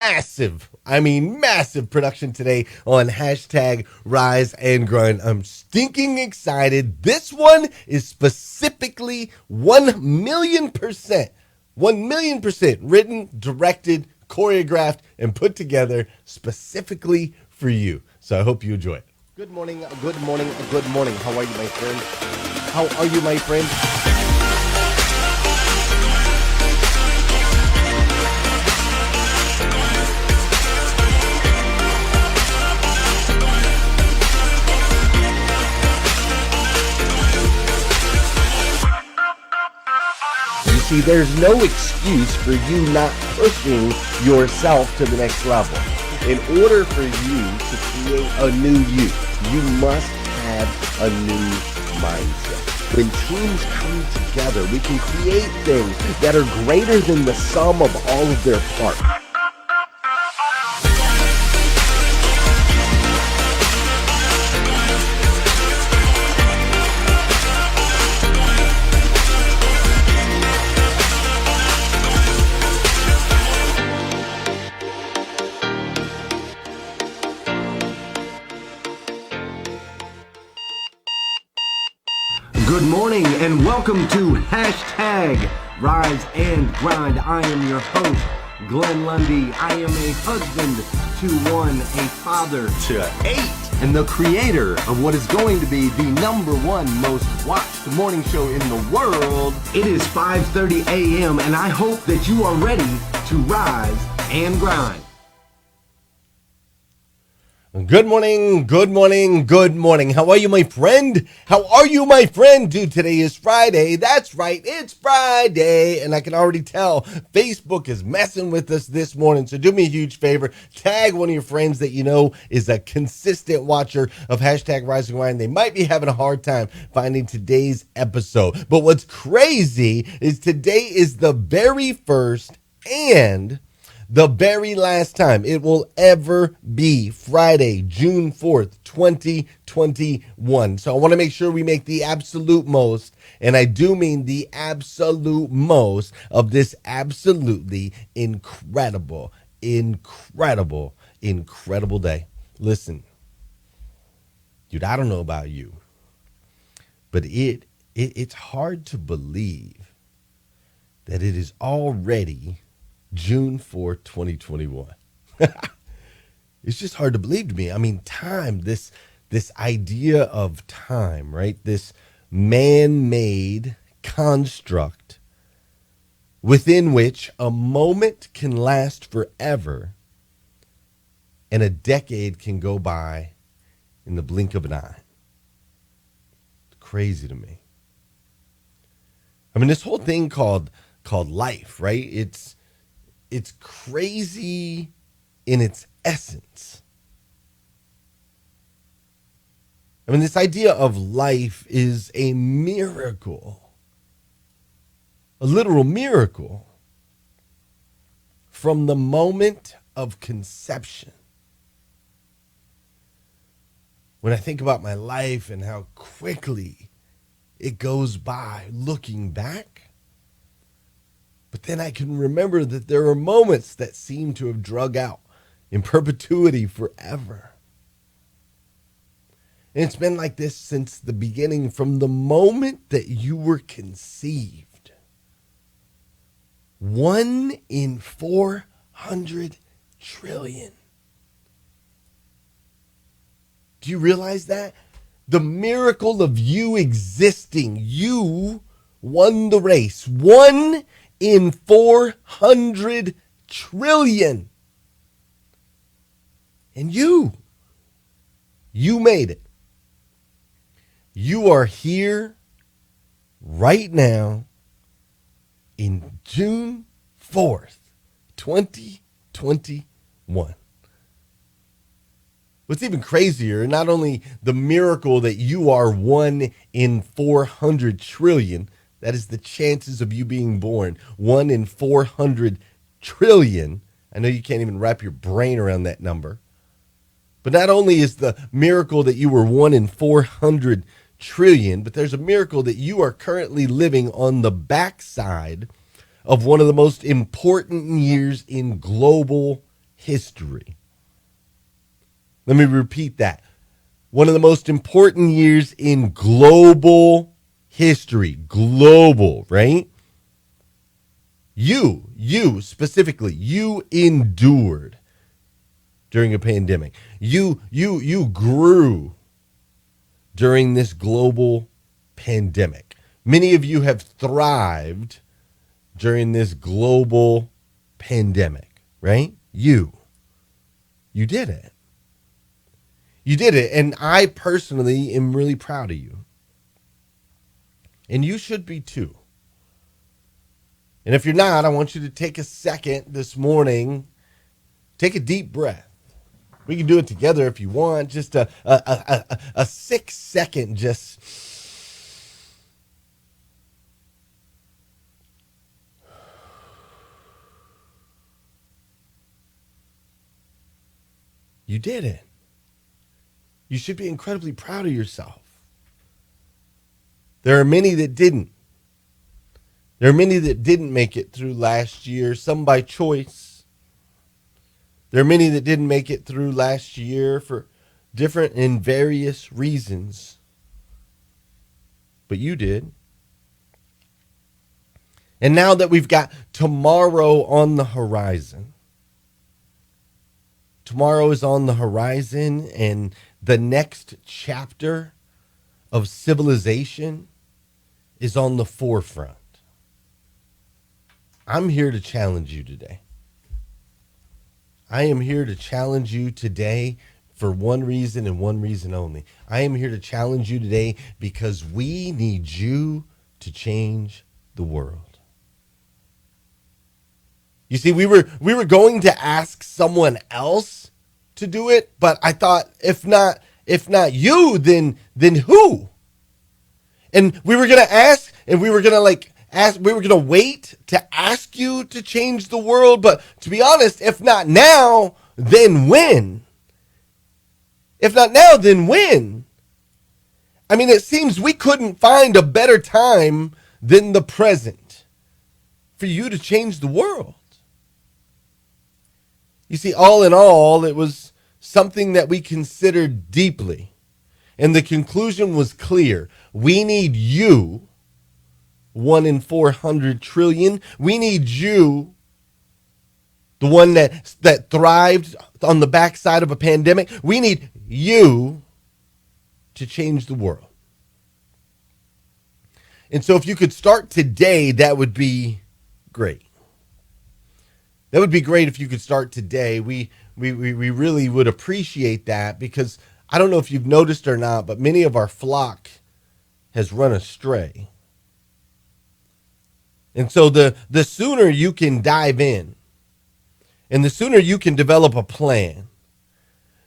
massive production today on hashtag Rise and Grind. I'm stinking excited. This one is specifically 1,000,000% written, directed, choreographed, and put together specifically for you. So I hope you enjoy it. Good morning, good morning, good morning. How are you, my friend? How are you, my friend? See, there's no excuse for you not pushing yourself to the next level. In order for you to create a new you must have a new mindset. When teams come together, we can create things that are greater than the sum of all of their parts. Good morning and welcome to hashtag Rise and Grind. I am your host, Glenn Lundy. I am a husband to one, a father to 8, and the creator of what is going to be the #1 most watched morning show in the world. It is 5:30 a.m. and I hope that you are ready to rise and grind. Good morning, good morning, good morning. How are you, my friend? How are you, my friend? Dude, today is Friday. That's right, it's Friday. And I can already tell Facebook is messing with us this morning. So do me a huge favor. Tag one of your friends that you know is a consistent watcher of hashtag Rise and Grind. They might be having a hard time finding today's episode. But what's crazy is today is the very first and the very last time it will ever be Friday, June 4th, 2021. So I want to make sure we make the absolute most, and I do mean the absolute most, of this absolutely incredible day. Listen, dude, I don't know about you, but it's hard to believe that it is already June 4th, 2021. It's just hard to believe to me. I mean, time, this idea of time, right? This man-made construct within which a moment can last forever and a decade can go by in the blink of an eye. It's crazy to me. I mean, this whole thing called life, right? It's crazy in its essence. I mean, this idea of life is a miracle, a literal miracle from the moment of conception. When I think about my life and how quickly it goes by looking back, but then I can remember that there are moments that seem to have drug out in perpetuity forever. And it's been like this since the beginning, from the moment that you were conceived. 1 in 400 trillion. Do you realize that? The miracle of you existing, you won the race. 1 in 400 trillion. And you made it. You are here right now in June 4th, 2021. What's even crazier, not only the miracle that you are 1 in 400 trillion, that is the chances of you being born. 1 in 400 trillion. I know you can't even wrap your brain around that number. But not only is the miracle that you were 1 in 400 trillion, but there's a miracle that you are currently living on the backside of one of the most important years in global history. Let me repeat that. One of the most important years in global history. Global, right? You specifically, you endured during a pandemic. You grew during this global pandemic. Many of you have thrived during this global pandemic, right? You did it. You did it. And I personally am really proud of you. And you should be too. And if you're not, I want you to take a second this morning, take a deep breath. We can do it together if you want. Just a 6-second, just. You did it. You should be incredibly proud of yourself. There are many that didn't. There are many that didn't make it through last year, some by choice. There are many that didn't make it through last year for different and various reasons. But you did. And now that we've got tomorrow on the horizon, tomorrow is on the horizon, and the next chapter of civilization is on the forefront. I'm here to challenge you today. I am here to challenge you today for one reason and one reason only. I am here to challenge you today because we need you to change the world. You see, we were going to ask someone else to do it, but I thought if not you, then who? And we were going to ask, and we were going to wait to ask you to change the world, but to be honest, if not now, then when? If not now, then when? I mean, it seems we couldn't find a better time than the present for you to change the world. You see, all in all, it was something that we considered deeply. And the conclusion was clear. We need you, 1 in 400 trillion. We need you, the one that thrived on the backside of a pandemic. We need you to change the world. And so if you could start today, that would be great. That would be great if you could start today. We really would appreciate that, because I don't know if you've noticed or not, but many of our flock has run astray. And so the sooner you can dive in and the sooner you can develop a plan,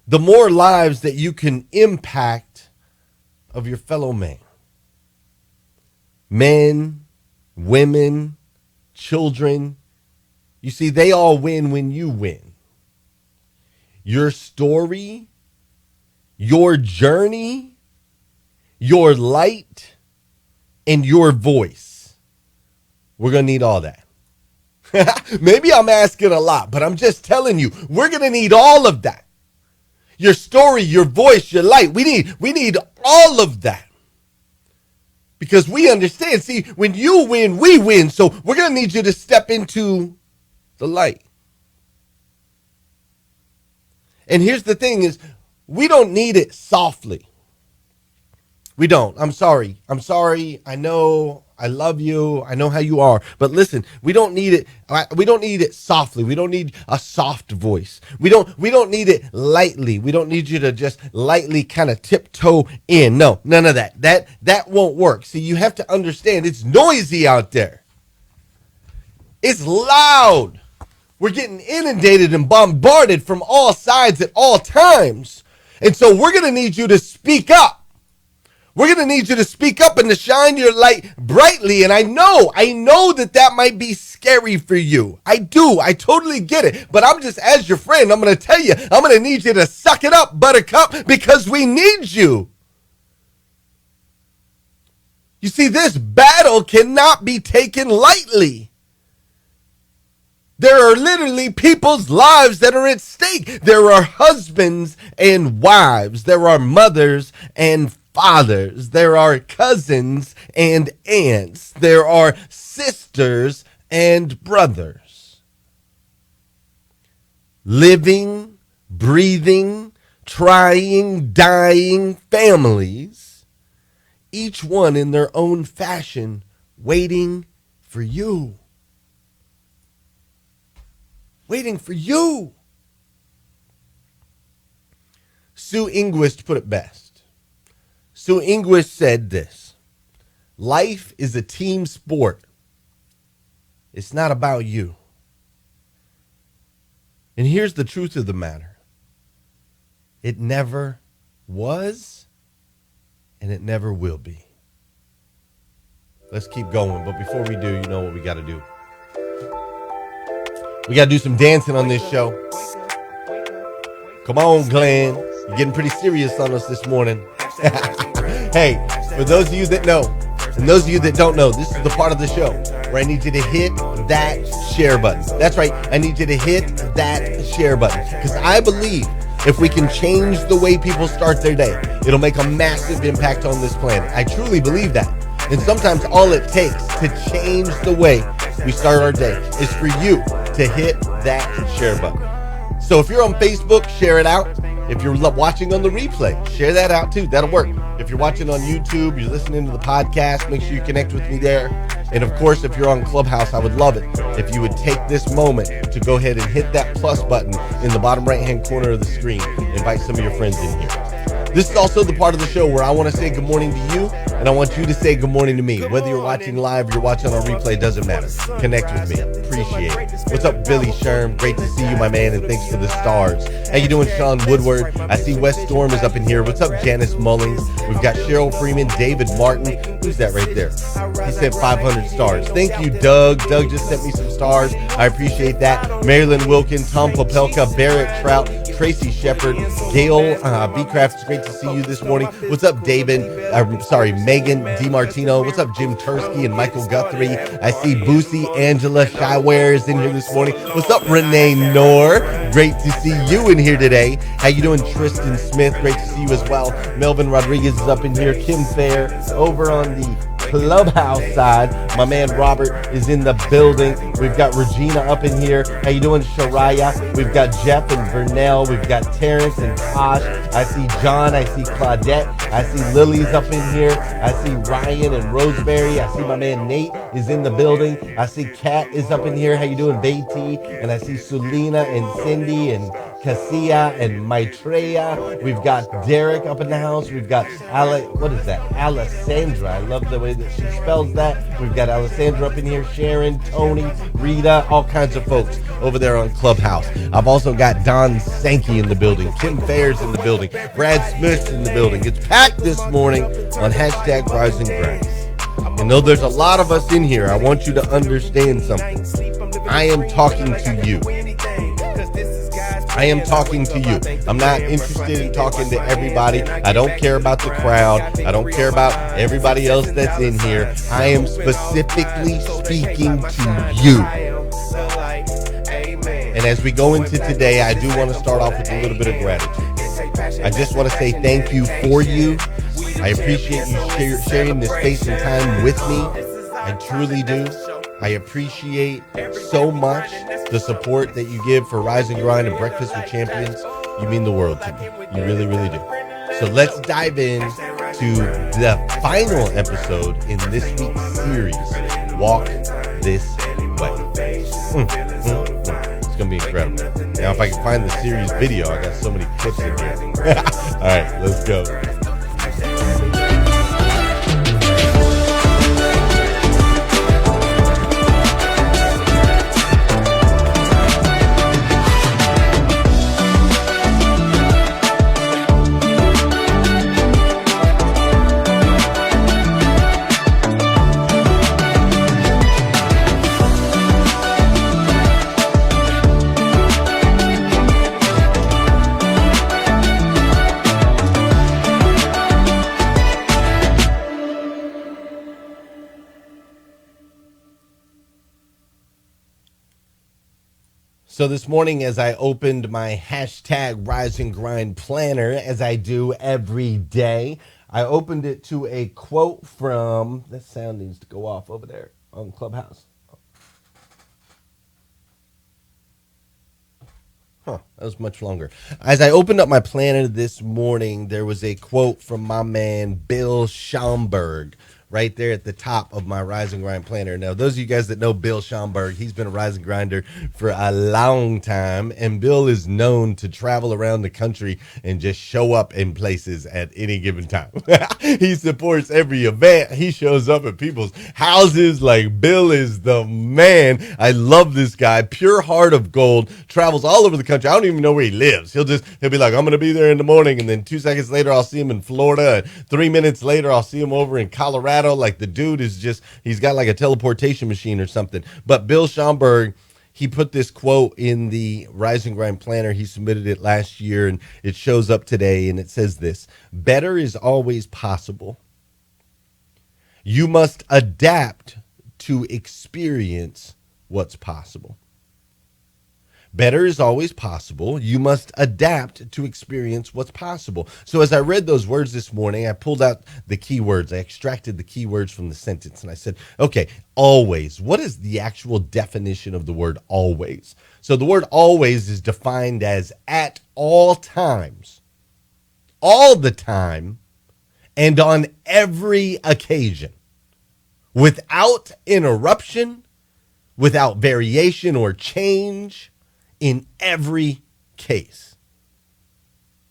the more lives that you can impact of your fellow man. Men, women, children. You see, they all win when you win. Your story, your journey, your light, and your voice. We're going to need all that. Maybe I'm asking a lot, but I'm just telling you, we're going to need all of that. Your story, your voice, your light. We need all of that. Because we understand, see, when you win, we win. So we're going to need you to step into the light. And here's the thing is, we don't need it softly. We don't. I'm sorry. I know. I love you. I know how you are. But listen, we don't need it. We don't need it softly. We don't need a soft voice. We don't need it lightly. We don't need you to just lightly kind of tiptoe in. No, none of that. That won't work. See, you have to understand, it's noisy out there. It's loud. We're getting inundated and bombarded from all sides at all times. And so we're going to need you to speak up. We're going to need you to speak up and to shine your light brightly. And I know that might be scary for you. I do. I totally get it. But I'm just, as your friend, I'm going to tell you, I'm going to need you to suck it up, buttercup, because we need you. You see, this battle cannot be taken lightly. There are literally people's lives that are at stake. There are husbands and wives. There are mothers and fathers. There are cousins and aunts. There are sisters and brothers. Living, breathing, trying, dying families, each one in their own fashion, waiting for you. Waiting for you. Sue Enquist put it best. Sue Enquist said this: life is a team sport. It's not about you. And here's the truth of the matter. It never was, and it never will be. Let's keep going. But before we do, you know what we got to do. We got to do some dancing on this show. Come on, Glenn. You're getting pretty serious on us this morning. Hey, for those of you that know, and those of you that don't know, this is the part of the show where I need you to hit that share button. That's right. I need you to hit that share button. Because I believe if we can change the way people start their day, it'll make a massive impact on this planet. I truly believe that. And sometimes all it takes to change the way we start our day is for you to hit that share button. So if you're on Facebook, share it out. If you're watching on the replay, share that out too. That'll work. If you're watching on YouTube, you're listening to the podcast, make sure you connect with me there. And of course, if you're on Clubhouse, I would love it if you would take this moment to go ahead and hit that plus button in the bottom right-hand corner of the screen. Invite some of your friends in here. This is also the part of the show where I want to say good morning to you, and I want you to say good morning to me. Whether you're watching live or you're watching on replay, doesn't matter. Connect with me. Appreciate it. What's up, Billy Sherm? Great to see you, my man, and thanks for the stars. How you doing, Sean Woodward? I see Wes Storm is up in here. What's up, Janice Mullings? We've got Cheryl Freeman, David Martin. Who's that right there? He said 500 stars. Thank you, Doug. Doug just sent me some stars. I appreciate that. Marilyn Wilkins, Tom Popelka, Barrett Trout, Tracy Shepard, Gail Beecraft. It's great to see you this morning. What's up, David? Megan DiMartino. What's up, Jim Tursky and Michael Guthrie? I see Boosie, Angela Shyware is in here this morning. What's up, Renee Knorr? Great to see you in here today. How you doing, Tristan Smith? Great to see you as well. Melvin Rodriguez is up in here. Kim Fair over on the Clubhouse side. My man Robert is in the building. We've got Regina up in here. How you doing, Sharaya? We've got Jeff and Vernell. We've got Terrence and Tosh. I see John. I see Claudette. I see Lily's up in here. I see Ryan and Roseberry. I see my man Nate is in the building. I see Kat is up in here. How you doing, Beatty? And I see Sulina and Cindy and Cassia and Maitreya. We've got Derek up in the house. We've got Alessandra. I love the way that she spells that. We've got Alessandra up in here, Sharon, Tony, Rita, all kinds of folks over there on Clubhouse. I've also got Don Sankey in the building, Kim Fairs in the building, Brad Smith's in the building. It's packed this morning on hashtag Rise and Grind. And though there's a lot of us in here, I want you to understand something. I am talking to you. I am talking to you. I'm not interested in talking to everybody. I don't care about the crowd. I don't care about everybody else that's in here. I am specifically speaking to you. And as we go into today, I do want to start off with a little bit of gratitude. I just want to say thank you for you. I appreciate you sharing this space and time with me. I truly do. I appreciate so much the support that you give for Rise and Grind and Breakfast with Champions. You mean the world to me. You really, really do. So let's dive in to the final episode in this week's series, Walk This Way. It's going to be incredible. Now, if I can find the series video, I got so many clips in here. All right, let's go. So this morning, as I opened my hashtag Rise and Grind planner, as I do every day, I opened it to a quote from, that sound needs to go off over there on Clubhouse. That was much longer. As I opened up my planner this morning, there was a quote from my man, Bill Schomburg, right there at the top of my Rise and Grind planner. Now, those of you guys that know Bill Schomburg, he's been a Rise and Grinder for a long time, and Bill is known to travel around the country and just show up in places at any given time. He supports every event. He shows up at people's houses. Like, Bill is the man. I love this guy. Pure heart of gold. Travels all over the country. I don't even know where he lives. He'll be like, I'm going to be there in the morning. And then 2 seconds later, I'll see him in Florida. And 3 minutes later, I'll see him over in Colorado. Like, the dude is just, he's got like a teleportation machine or something. But Bill Schomburg, he put this quote in the Rise and Grind planner. He submitted it last year and it shows up today. And it says this: better is always possible. You must adapt to experience what's possible. Better is always possible. You must adapt to experience what's possible. So as I read those words this morning, I pulled out the keywords. I extracted the keywords from the sentence and I said, okay, always. What is the actual definition of the word always? So the word always is defined as at all times, all the time, and on every occasion, without interruption, without variation or change, in every case.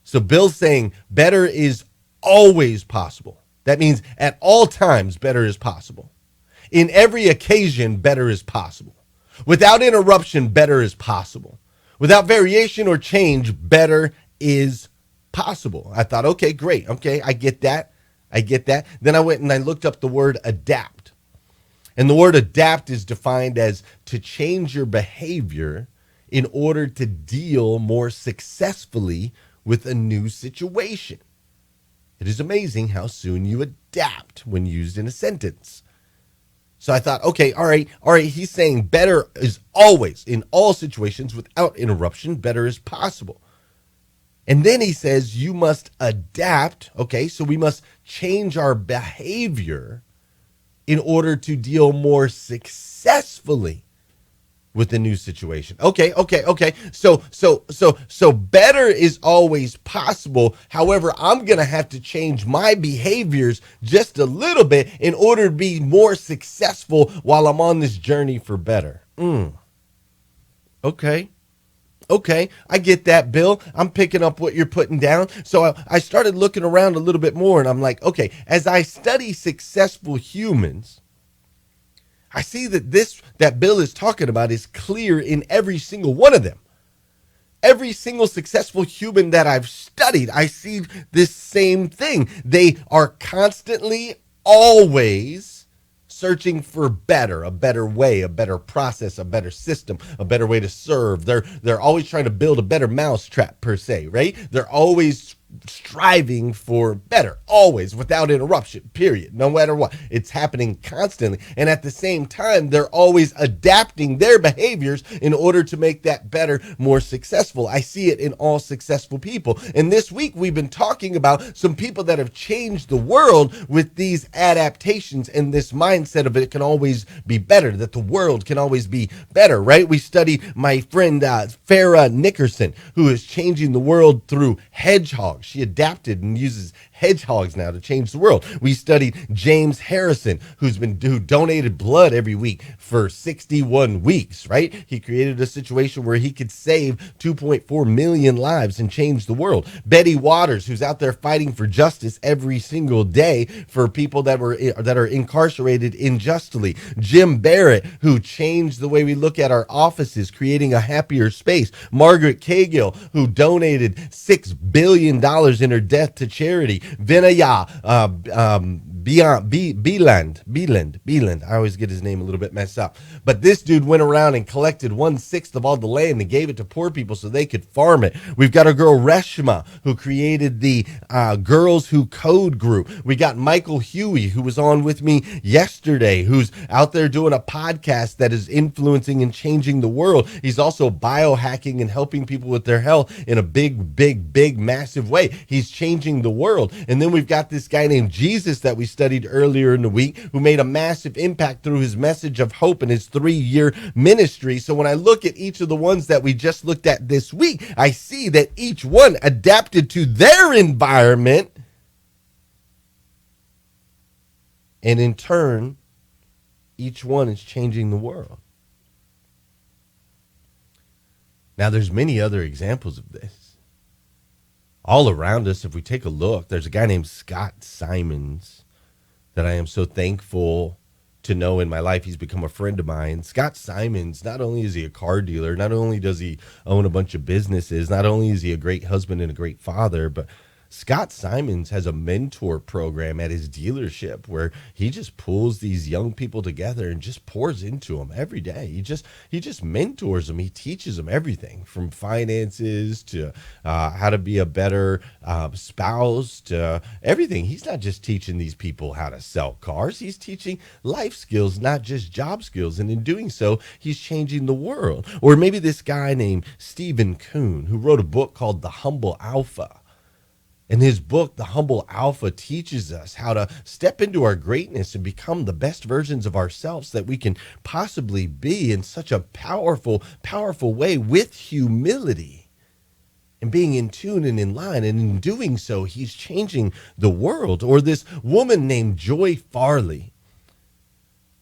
So Bill's saying better is always possible. That means at all times, better is possible. In every occasion, better is possible. Without interruption, better is possible. Without variation or change, better is possible. I thought, okay, great. Okay, I get that. Then I went and I looked up the word adapt. And the word adapt is defined as to change your behavior in order to deal more successfully with a new situation. It is amazing how soon you adapt when used in a sentence. So I thought, okay, all right. He's saying better is always, in all situations, without interruption, better is possible. And then he says you must adapt. Okay, so we must change our behavior in order to deal more successfully with the new situation. Okay. So better is always possible. However, I'm going to have to change my behaviors just a little bit in order to be more successful while I'm on this journey for better. Okay. I get that, Bill. I'm picking up what you're putting down. So I started looking around a little bit more and I'm like, okay, as I study successful humans, I see that Bill is talking about is clear in every single one of them. Every single successful human that I've studied, I see this same thing. They are constantly, always searching for better, a better way, a better process, a better system, a better way to serve. They're always trying to build a better mousetrap per se, right? They're always striving for better, always, without interruption, period, no matter what. It's happening constantly. And at the same time, they're always adapting their behaviors in order to make that better, more successful. I see it in all successful people. And this week, we've been talking about some people that have changed the world with these adaptations and this mindset of it can always be better, that the world can always be better, right? We studied my friend Farah Nickerson, who is changing the world through hedgehogs. She adapted and uses hedgehogs now to change the world. We studied James Harrison, who donated blood every week for 61 weeks, right? He created a situation where he could save 2.4 million lives and change the world. Betty Waters, who's out there fighting for justice every single day for people that are incarcerated unjustly. Jim Barrett, who changed the way we look at our offices, creating a happier space. Margaret Cagill, who donated $6 billion in her death to charity. Vinaya Beeland. I always get his name a little bit messed up. But this dude went around and collected 1/6 of all the land and gave it to poor people so they could farm it. We've got our girl Reshma, who created the Girls Who Code group. We got Michael Huey, who was on with me yesterday, who's out there doing a podcast that is influencing and changing the world. He's also biohacking and helping people with their health in a big, massive way. He's changing the world. And then we've got this guy named Jesus that we studied earlier in the week, who made a massive impact through his message of hope and his 3-year ministry. So when I look at each of the ones that we just looked at this week, I see that each one adapted to their environment, and in turn, each one is changing the world. Now, there's many other examples of this. All around us, if we take a look, there's a guy named Scott Simons that I am so thankful to know in my life. He's become a friend of mine. Scott Simons, not only is he a car dealer, not only does he own a bunch of businesses, not only is he a great husband and a great father, but Scott Simons has a mentor program at his dealership where he just pulls these young people together and just pours into them every day. He just mentors them. He teaches them everything from finances to how to be a better spouse to everything. He's not just teaching these people how to sell cars. He's teaching life skills, not just job skills. And in doing so, he's changing the world. Or maybe this guy named Stephen Kuhn, who wrote a book called The Humble Alpha. In his book, The Humble Alpha teaches us how to step into our greatness and become the best versions of ourselves that we can possibly be in such a powerful way with humility and being in tune and in line. And in doing so, he's changing the world. Or this woman named Joy Farley,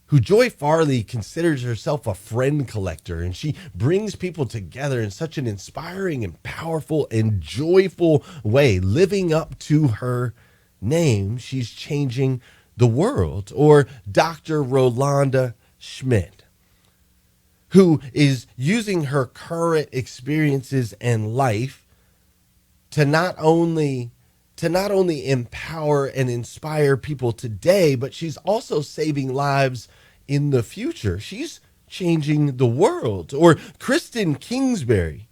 who Joy Farley considers herself a friend collector, and she brings people together in such an inspiring and powerful and joyful way, living up to her name. She's changing the world. Or Dr. Rolanda Schmidt, who is using her current experiences and life to not only empower and inspire people today, but she's also saving lives in the future. She's changing the world. Or Kristen Kingsbury,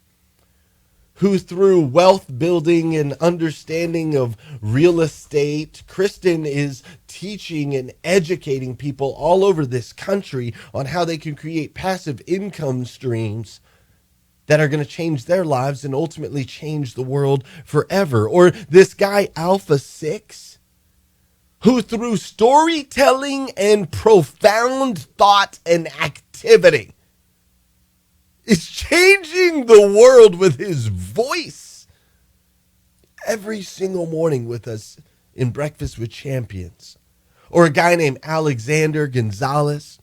who through wealth building and understanding of real estate, Kristen is teaching and educating people all over this country on how they can create passive income streams that are going to change their lives and ultimately change the world forever. Or this guy, Alpha 6, who through storytelling and profound thought and activity is changing the world with his voice every single morning with us in Breakfast with Champions. Or a guy named Alexander Gonzalez.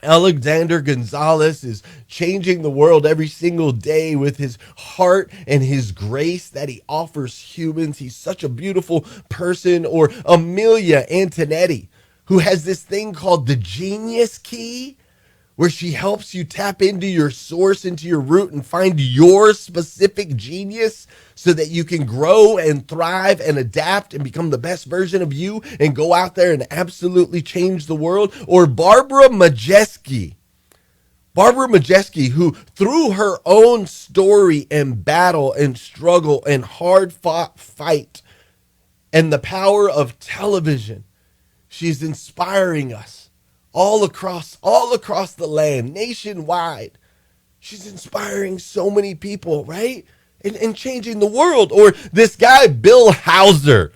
Alexander Gonzalez is changing the world every single day with his heart and his grace that he offers humans. He's such a beautiful person. Or Amelia Antonetti, who has this thing called the Genius Key, where she helps you tap into your source, into your root, and find your specific genius so that you can grow and thrive and adapt and become the best version of you and go out there and absolutely change the world. Or Barbara Majeski. Barbara Majeski, who through her own story and battle and struggle and hard fought fight and the power of television, she's inspiring us all across the land, nationwide. She's inspiring so many people, right? And changing the world. Or this guy, Bill Hauser,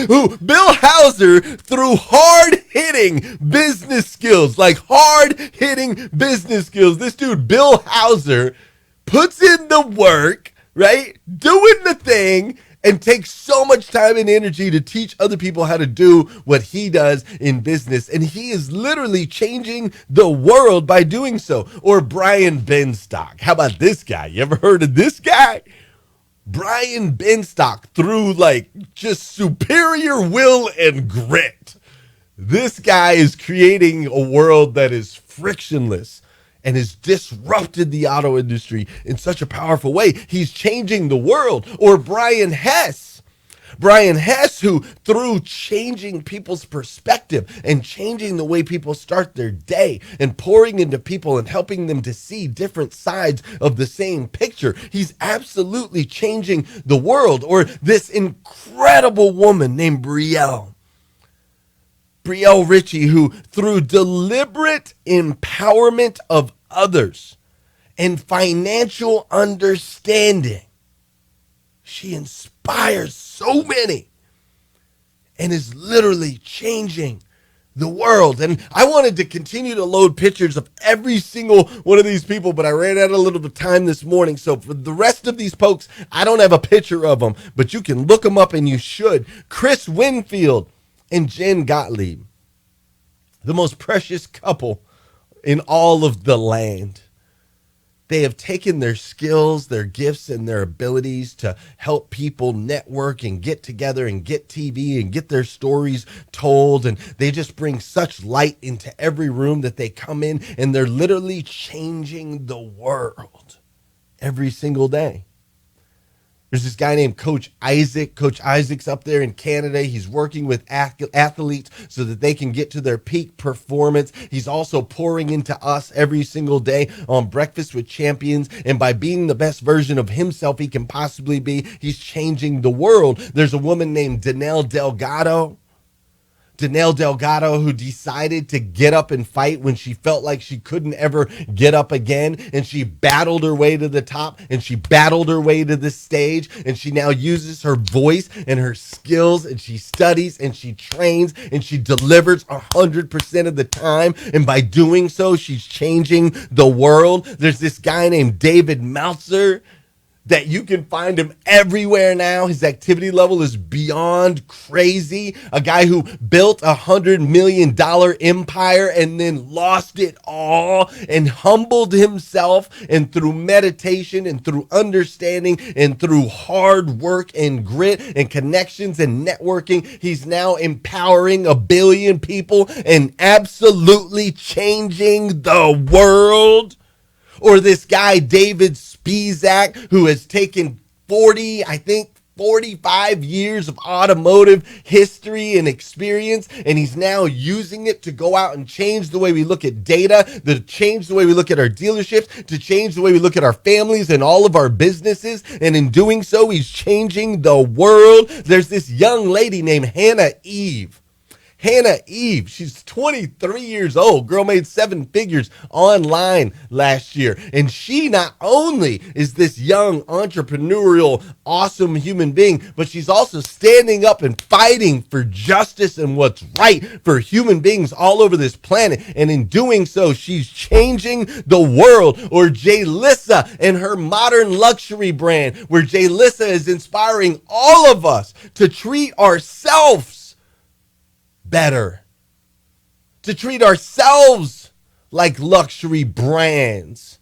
who Bill Hauser, through hard-hitting business skills, this dude, Bill Hauser, puts in the work, right? Doing the thing, and takes so much time and energy to teach other people how to do what he does in business. And he is literally changing the world by doing so. Or Brian Benstock. How about this guy? You ever heard of this guy? Brian Benstock, through just superior will and grit, this guy is creating a world that is frictionless and has disrupted the auto industry in such a powerful way. He's changing the world. Or Brian Hess. Brian Hess, who through changing people's perspective and changing the way people start their day and pouring into people and helping them to see different sides of the same picture, he's absolutely changing the world. Or this incredible woman named Brielle Ritchie, who through deliberate empowerment of others and financial understanding, she inspires so many and is literally changing the world. And I wanted to continue to load pictures of every single one of these people, but I ran out a little bit of time this morning. So for the rest of these folks, I don't have a picture of them, but you can look them up, and you should. Chris Winfield and Jen Gottlieb, the most precious couple in all of the land. They have taken their skills, their gifts, and their abilities to help people network and get together and get TV and get their stories told. And they just bring such light into every room that they come in, and they're literally changing the world every single day. There's this guy named Coach Isaac. Coach Isaac's up there in Canada. He's working with athletes so that they can get to their peak performance. He's also pouring into us every single day on Breakfast with Champions. And by being the best version of himself he can possibly be, he's changing the world. There's a woman named Danelle Delgado, who decided to get up and fight when she felt like she couldn't ever get up again. And she battled her way to the top, and she battled her way to the stage. And she now uses her voice and her skills, and she studies and she trains and she delivers 100% of the time. And by doing so, she's changing the world. There's this guy named David Meltzer that you can find him everywhere now. His activity level is beyond crazy. A guy who built $100 million empire and then lost it all and humbled himself, and through meditation and through understanding and through hard work and grit and connections and networking, he's now empowering 1 billion people and absolutely changing the world. Or this guy, David Spizak, who has taken 45 years of automotive history and experience, and he's now using it to go out and change the way we look at data, to change the way we look at our dealerships, to change the way we look at our families and all of our businesses. And in doing so, he's changing the world. There's this young lady named Hannah Eve. She's 23 years old. Girl made 7 figures online last year. And she not only is this young, entrepreneurial, awesome human being, but she's also standing up and fighting for justice and what's right for human beings all over this planet. And in doing so, she's changing the world. Or Jalissa and her modern luxury brand, where Jalissa is inspiring all of us to treat ourselves better, to treat ourselves like luxury brands,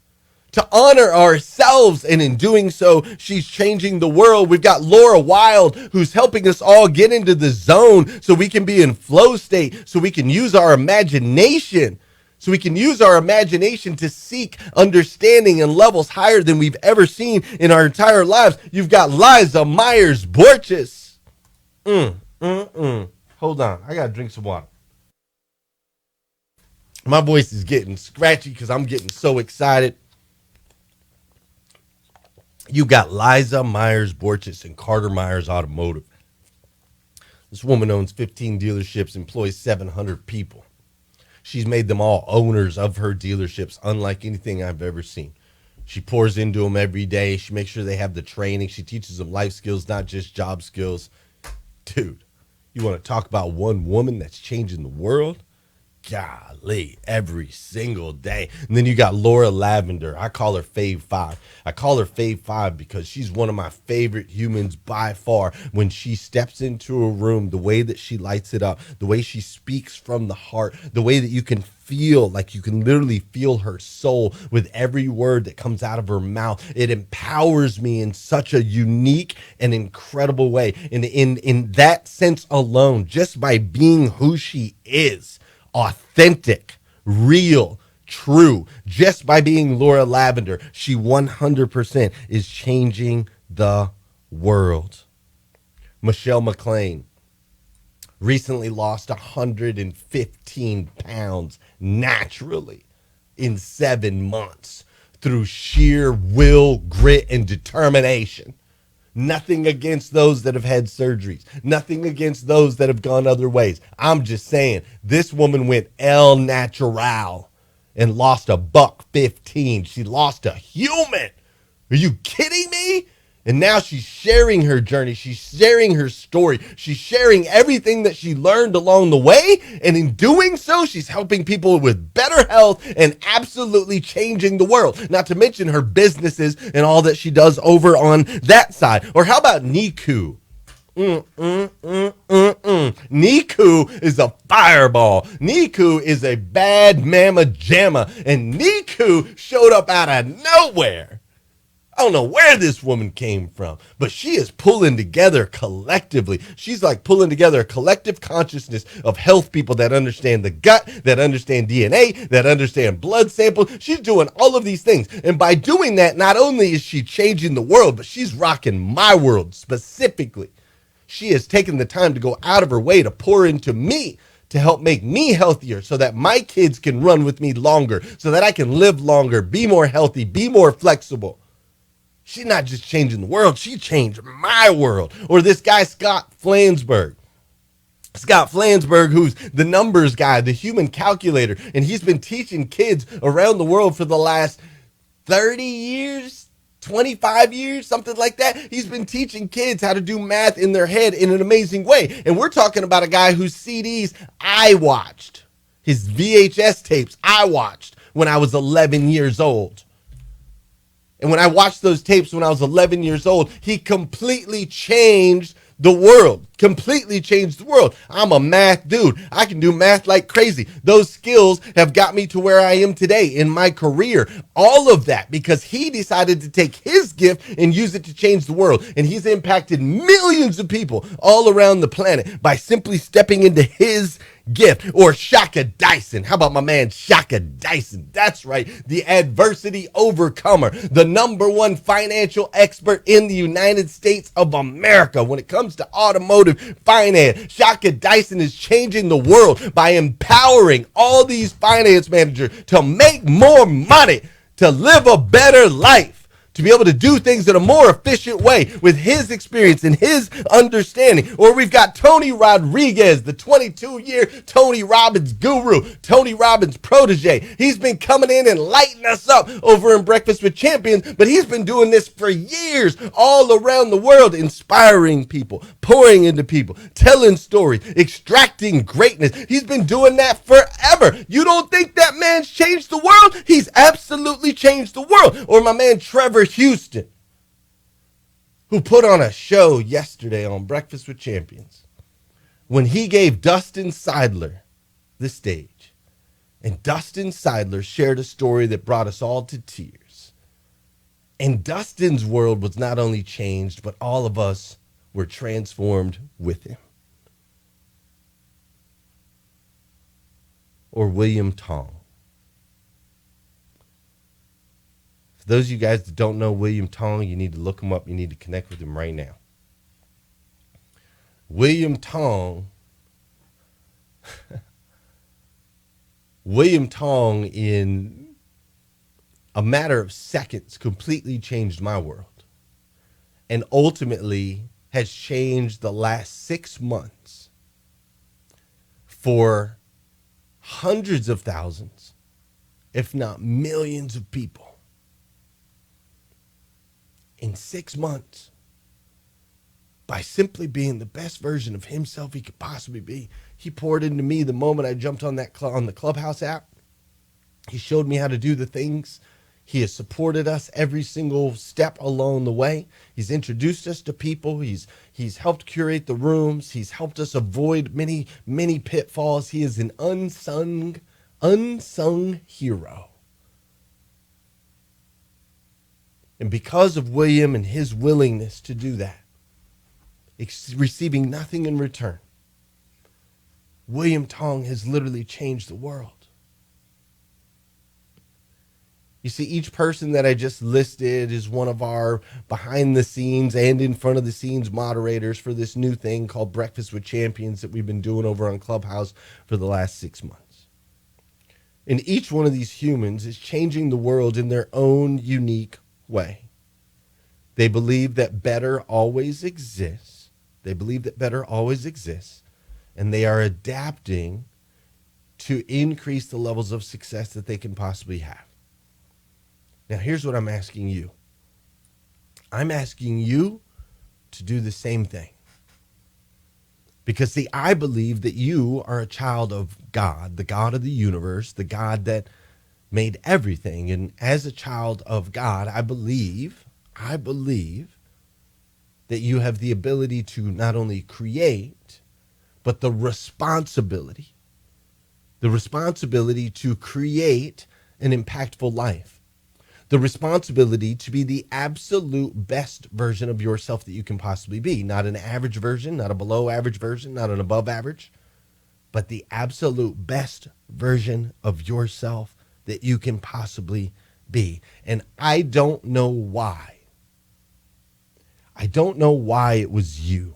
to honor ourselves. And in doing so, she's changing the world. We've got Laura Wild, who's helping us all get into the zone so we can be in flow state, so we can use our imagination. So we can use our imagination to seek understanding and levels higher than we've ever seen in our entire lives. You've got Liza Myers Borges. Hold on, I gotta drink some water. My voice is getting scratchy because I'm getting so excited. You got Liza Myers Borges and Carter Myers Automotive. This woman owns 15 dealerships, employs 700 people. She's made them all owners of her dealerships, unlike anything I've ever seen. She pours into them every day. She makes sure they have the training. She teaches them life skills, not just job skills. Dude. You want to talk about one woman that's changing the world? Golly, every single day. And then you got Laura Lavender. I call her Fave 5. I call her Fave 5 because she's one of my favorite humans by far. When she steps into a room, the way that she lights it up, the way she speaks from the heart, the way that you can feel, like you can literally feel her soul with every word that comes out of her mouth. It empowers me in such a unique and incredible way. And in that sense alone, just by being who she is, authentic, real, true, just by being Laura Lavender, she 100% is changing the world. Michelle McLean recently lost 115 pounds naturally in 7 months through sheer will, grit, and determination. Nothing against those that have had surgeries. Nothing against those that have gone other ways. I'm just saying, this woman went el natural and lost a $115. She lost a human. Are you kidding me? And now she's sharing her journey. She's sharing her story. She's sharing everything that she learned along the way. And in doing so, she's helping people with better health and absolutely changing the world. Not to mention her businesses and all that she does over on that side. Or how about Niku? Niku is a fireball. Niku is a bad mama jamma. And Niku showed up out of nowhere. I don't know where this woman came from, but she is pulling together collectively. She's like pulling together a collective consciousness of health people that understand the gut, that understand DNA, that understand blood samples. She's doing all of these things. And by doing that, not only is she changing the world, but she's rocking my world specifically. She has taken the time to go out of her way to pour into me, to help make me healthier so that my kids can run with me longer, so that I can live longer, be more healthy, be more flexible. She's not just changing the world, she changed my world. Or this guy, Scott Flansburgh. Scott Flansburgh, who's the numbers guy, the human calculator, and he's been teaching kids around the world for the last 30 years, 25 years, something like that. He's been teaching kids how to do math in their head in an amazing way. And we're talking about a guy whose CDs I watched, his VHS tapes I watched when I was 11 years old. And when I watched those tapes when I was 11 years old, he completely changed the world. Completely changed the world. I'm a math dude. I can do math like crazy. Those skills have got me to where I am today in my career. All of that because he decided to take his gift and use it to change the world. And he's impacted millions of people all around the planet by simply stepping into his gift. Or Shaka Dyson. How about my man Shaka Dyson? That's right. The adversity overcomer. The #1 financial expert in the United States of America when it comes to automotive finance. Shaka Dyson is changing the world by empowering all these finance managers to make more money, to live a better life, to be able to do things in a more efficient way with his experience and his understanding. Or we've got Tony Rodriguez, the 22-year Tony Robbins guru, Tony Robbins protege. He's been coming in and lighting us up over in Breakfast with Champions, but he's been doing this for years all around the world, inspiring people, pouring into people, telling stories, extracting greatness. He's been doing that forever. You don't think that man's changed the world? He's absolutely changed the world. Or my man Trevor Houston, who put on a show yesterday on Breakfast with Champions when he gave Dustin Seidler the stage. And Dustin Seidler shared a story that brought us all to tears. And Dustin's world was not only changed, but all of us were transformed with him. Or William Tong. For those of you guys that don't know William Tong, you need to look him up. You need to connect with him right now. William Tong, in a matter of seconds, completely changed my world. And ultimately has changed the last 6 months for hundreds of thousands, if not millions of people. In 6 months, by simply being the best version of himself he could possibly be. He poured into me the moment I jumped on on the Clubhouse app. He showed me how to do the things. He has supported us every single step along the way. He's introduced us to people. He's helped curate the rooms. He's helped us avoid many, many pitfalls. He is an unsung hero. And because of William and his willingness to do that, receiving nothing in return, William Tong has literally changed the world. You see, each person that I just listed is one of our behind the scenes and in front of the scenes moderators for this new thing called Breakfast with Champions that we've been doing over on Clubhouse for the last 6 months. And each one of these humans is changing the world in their own unique way. They believe that better always exists. They believe that better always exists. And they are adapting to increase the levels of success that they can possibly have. Now, here's what I'm asking you. I'm asking you to do the same thing. Because, see, I believe that you are a child of God, the God of the universe, the God that made everything. And as a child of God, I believe that you have the ability to not only create, but the responsibility to create an impactful life. The responsibility to be the absolute best version of yourself that you can possibly be. Not an average version, not a below average version, not an above average, but the absolute best version of yourself that you can possibly be. And I don't know why. I don't know why it was you.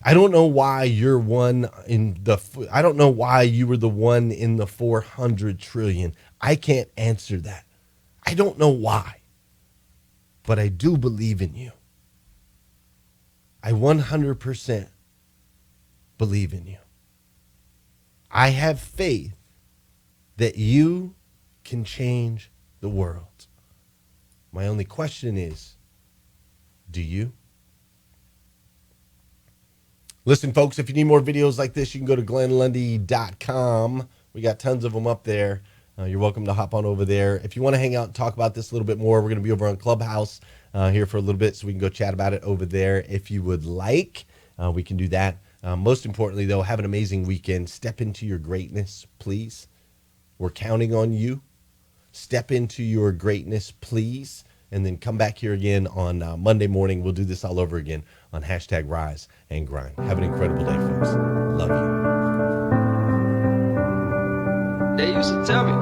I don't know why you're I don't know why you were the one in the 400 trillion. I can't answer that. I don't know why, but I do believe in you. I 100% believe in you. I have faith that you can change the world. My only question is, do you? Listen, folks, if you need more videos like this, you can go to glennlundy.com. We got tons of them up there. You're welcome to hop on over there. If you want to hang out and talk about this a little bit more, we're going to be over on Clubhouse here for a little bit, so we can go chat about it over there. If you would like, we can do that. Most importantly, though, have an amazing weekend. Step into your greatness, please. We're counting on you. Step into your greatness, please. And then come back here again on Monday morning. We'll do this all over again on #Rise and Grind. Have an incredible day, folks. Love you. They used to tell me.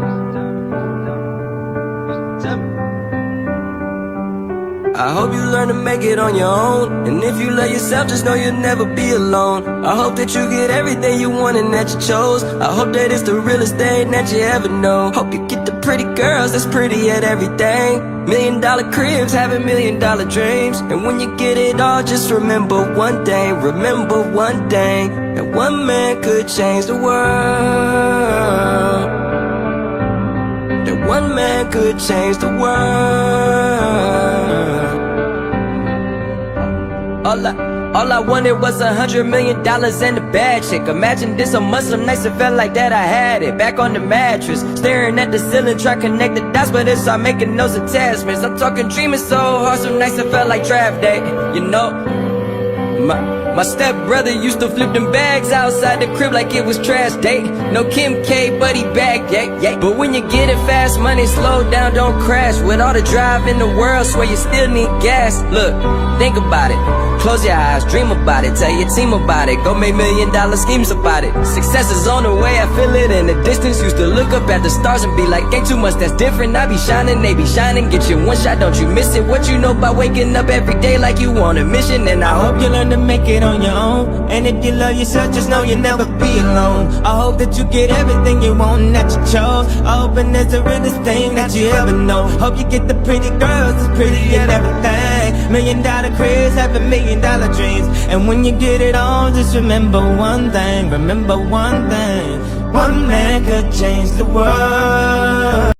I hope you learn to make it on your own. And if you love yourself, just know you'll never be alone. I hope that you get everything you want and that you chose. I hope that it's the realest thing that you ever know. Hope you get the pretty girls that's pretty at everything. $1 million cribs, having $1 million dreams. And when you get it all, just remember one thing. Remember one thing. That one man could change the world. That one man could change the world. All I wanted was $100 million and a bad chick. Imagine this on Muslim nights, it felt like that I had it. Back on the mattress, staring at the ceiling, try to connect the dots, but it's all making those attachments. I'm talking dreaming so hard, some nights it felt like draft day. You know, my stepbrother used to flip them bags outside the crib like it was trash day. No Kim K, but he back, yeah. But when you get it fast money, slow down, don't crash. With all the drive in the world, swear you still need gas. Look, think about it. Close your eyes, dream about it, tell your team about it. Go make $1 million schemes about it. Success is on the way, I feel it in the distance. Used to look up at the stars and be like, ain't too much that's different. I be shining, they be shining. Get you one shot, don't you miss it. What you know about waking up every day like you on a mission. And I hope you learn to make it on your own. And if you love yourself, just know you'll never be alone. I hope that you get everything you want and that you chose. I hope and it's the realest thing that you ever know. Hope you get the pretty girls that's pretty and everything. $1 million cribs, having $1 million dreams. And when you get it all, just remember one thing. Remember one thing. One man could change the world.